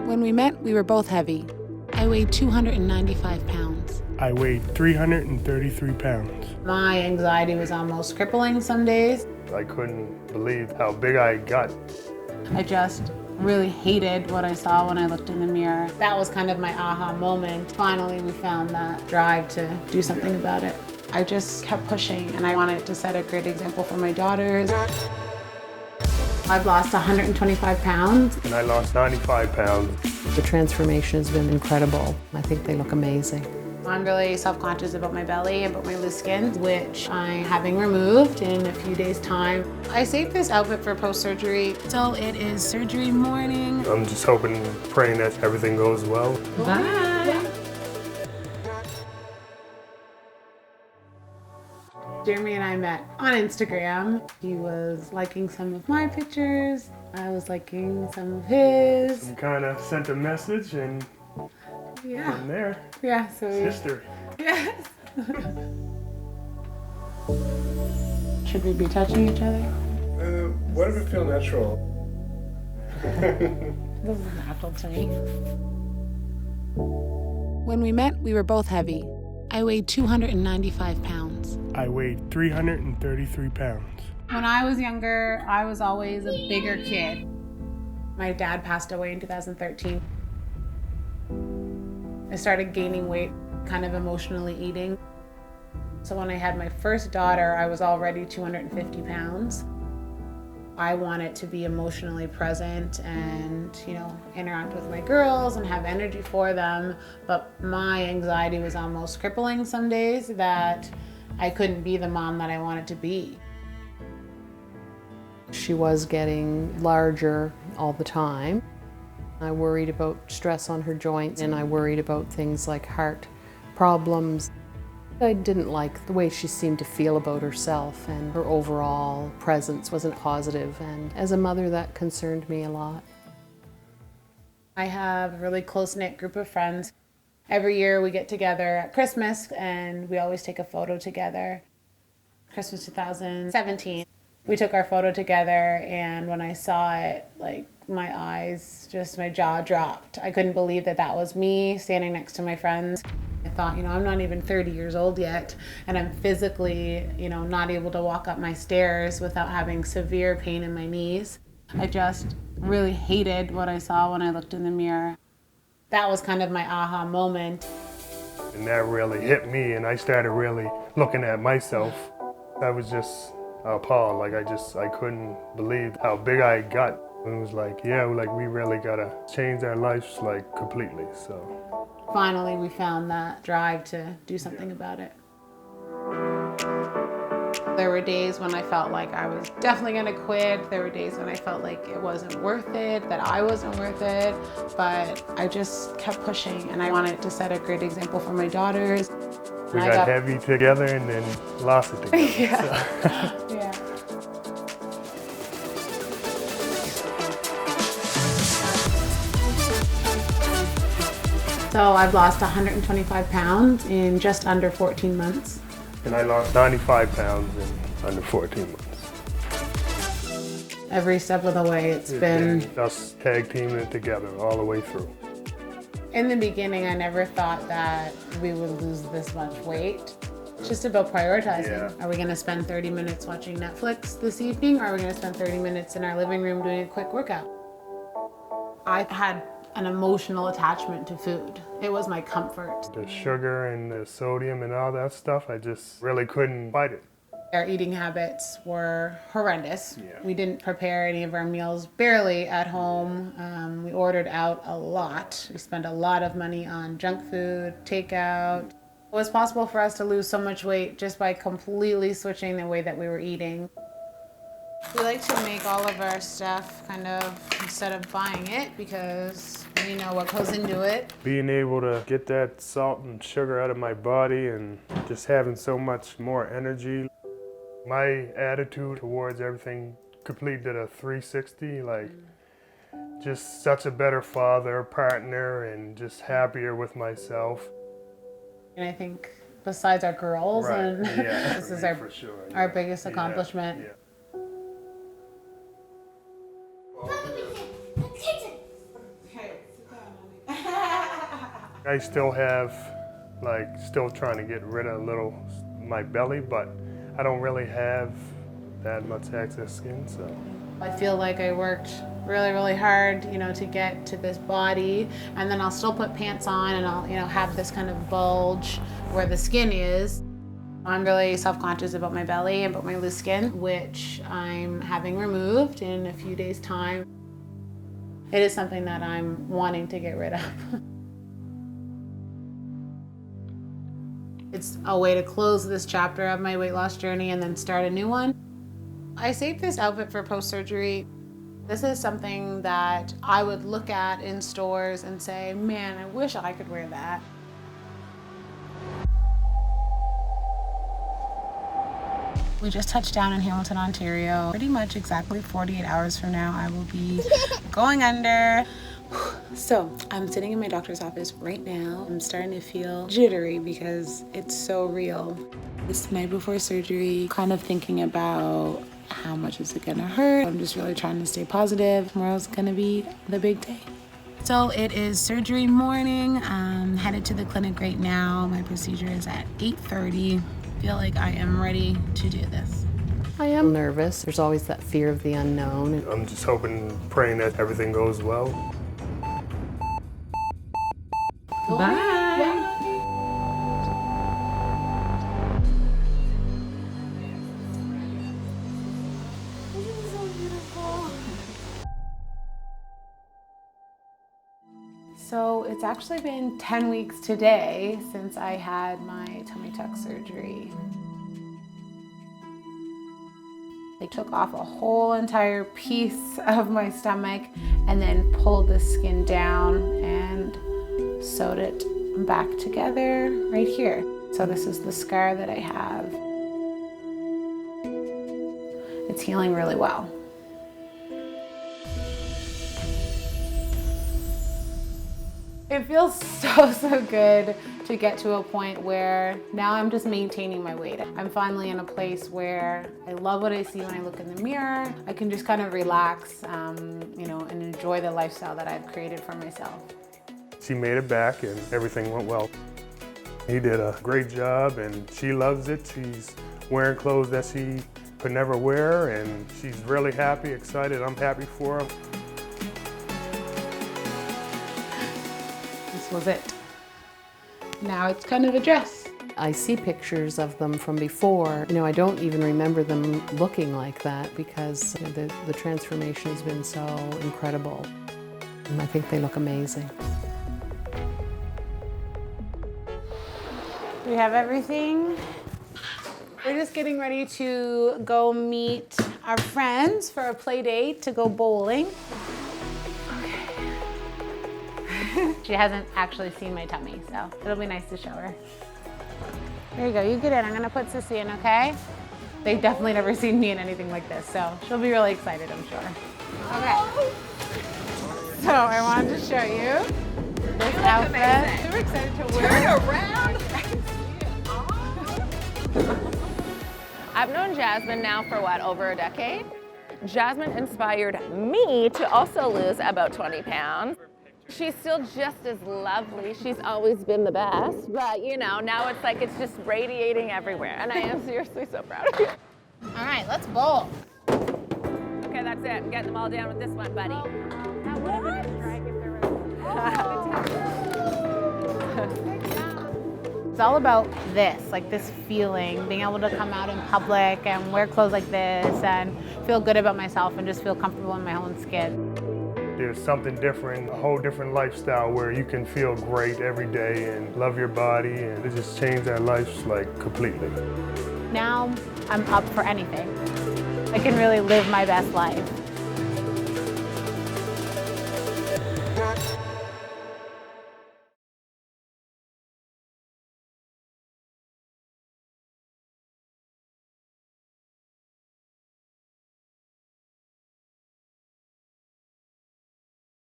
When we met, we were both heavy. I weighed 295 pounds. I weighed 333 pounds. My anxiety was almost crippling some days. I couldn't believe how big I got. I just really hated what I saw when I looked in the mirror. That was kind of my aha moment. Finally, we found that drive to do something about it. I just kept pushing, and I wanted to set a great example for my daughters. I've lost 125 pounds. And I lost 95 pounds. The transformation has been incredible. I think they look amazing. I'm really self-conscious about my belly, about my loose skin, which I'm having removed in a few days' time. I saved this outfit for post-surgery. So it is surgery morning. I'm just hoping, praying that everything goes well. Bye. Jeremy and I met on Instagram. He was liking some of my pictures. I was liking some of his. We kind of sent a message, and from there, Yeah, so it's history. Yes. Should we be touching each other? Whatever feel natural. This is natural to me. When we met, we were both heavy. I weighed 295 pounds. I weighed 333 pounds. When I was younger, I was always a bigger kid. My dad passed away in 2013. I started gaining weight, kind of emotionally eating. So when I had my first daughter, I was already 250 pounds. I wanted to be emotionally present and, interact with my girls and have energy for them. But my anxiety was almost crippling some days that I couldn't be the mom that I wanted to be. She was getting larger all the time. I worried about stress on her joints, and I worried about things like heart problems. I didn't like the way she seemed to feel about herself, and her overall presence wasn't positive, and as a mother that concerned me a lot. I have a really close-knit group of friends. Every year we get together at Christmas and we always take a photo together. Christmas 2017. We took our photo together, and when I saw it, my jaw dropped. I couldn't believe that was me standing next to my friends. I thought, I'm not even 30 years old yet, and I'm physically, not able to walk up my stairs without having severe pain in my knees. I just really hated what I saw when I looked in the mirror. That was kind of my aha moment. And that really hit me, and I started really looking at myself. I was just appalled. I couldn't believe how big I got. It was we really gotta change our lives completely. So finally, we found that drive to do something about it. There were days when I felt like I was definitely gonna quit. There were days when I felt like it wasn't worth it, that I wasn't worth it, but I just kept pushing, and I wanted to set a great example for my daughters. We got heavy together and then lost it together. Yeah. Yeah. So I've lost 125 pounds in just under 14 months. And I lost 95 pounds in under 14 months. Every step of the way, it's been us tag teaming it together all the way through. In the beginning, I never thought that we would lose this much weight. It's just about prioritizing. Yeah. Are we gonna spend 30 minutes watching Netflix this evening, or are we gonna spend 30 minutes in our living room doing a quick workout? I had an emotional attachment to food. It was my comfort. The sugar and the sodium and all that stuff, I just really couldn't fight it. Our eating habits were horrendous. Yeah. We didn't prepare any of our meals barely at home. We ordered out a lot. We spent a lot of money on junk food, takeout. It was possible for us to lose so much weight just by completely switching the way that we were eating. We like to make all of our stuff instead of buying it, because we know what goes into it. Being able to get that salt and sugar out of my body and just having so much more energy. My attitude towards everything completely did a 360, just such a better father, partner, and just happier with myself. And I think besides our girls, Right. and Yeah, this is for sure. our biggest accomplishment. Yeah. Okay, sit down. I still have, still trying to get rid of my belly, but I don't really have that much excess skin, so. I feel like I worked really, really hard, to get to this body, and then I'll still put pants on and I'll, have this kind of bulge where the skin is. I'm really self-conscious about my belly and about my loose skin, which I'm having removed in a few days' time. It is something that I'm wanting to get rid of. It's a way to close this chapter of my weight loss journey and then start a new one. I saved this outfit for post-surgery. This is something that I would look at in stores and say, man, I wish I could wear that. We just touched down in Hamilton, Ontario. Pretty much exactly 48 hours from now, I will be going under. So I'm sitting in my doctor's office right now. I'm starting to feel jittery because it's so real. This night before surgery, kind of thinking about how much is it gonna hurt. I'm just really trying to stay positive. Tomorrow's gonna be the big day. So it is surgery morning. I'm headed to the clinic right now. My procedure is at 8:30. I feel like I am ready to do this. I am nervous. There's always that fear of the unknown. I'm just hoping, praying that everything goes well. Bye. So it's actually been 10 weeks today since I had my tummy tuck surgery. They took off a whole entire piece of my stomach and then pulled the skin down and sewed it back together right here. So this is the scar that I have. It's healing really well. It feels so good to get to a point where now I'm just maintaining my weight. I'm finally in a place where I love what I see when I look in the mirror. I can just kind of relax, and enjoy the lifestyle that I've created for myself. She made it back and everything went well. He did a great job and she loves it. She's wearing clothes that she could never wear and she's really happy, excited. I'm happy for her. This was it. Now it's kind of a dress. I see pictures of them from before. I don't even remember them looking like that because the transformation has been so incredible. And I think they look amazing. We have everything. We're just getting ready to go meet our friends for a play date to go bowling. She hasn't actually seen my tummy, so it'll be nice to show her. There you go, you get in. I'm gonna put Sissy in, okay? They've definitely never seen me in anything like this, so she'll be really excited, I'm sure. Okay. So I wanted to show you this outfit. Super excited to wear it. Turn around. I've known Jasmine now for over a decade. Jasmine inspired me to also lose about 20 pounds. She's still just as lovely. She's always been the best, but now it's like it's just radiating everywhere. And I am seriously so proud of you. All right, let's bowl. Okay, that's it. I'm getting them all down with this one, buddy. It's all about this, like this feeling, being able to come out in public and wear clothes like this and feel good about myself and just feel comfortable in my own skin. There's something different, a whole different lifestyle where you can feel great every day and love your body, and it just changed our lives completely. Now I'm up for anything. I can really live my best life.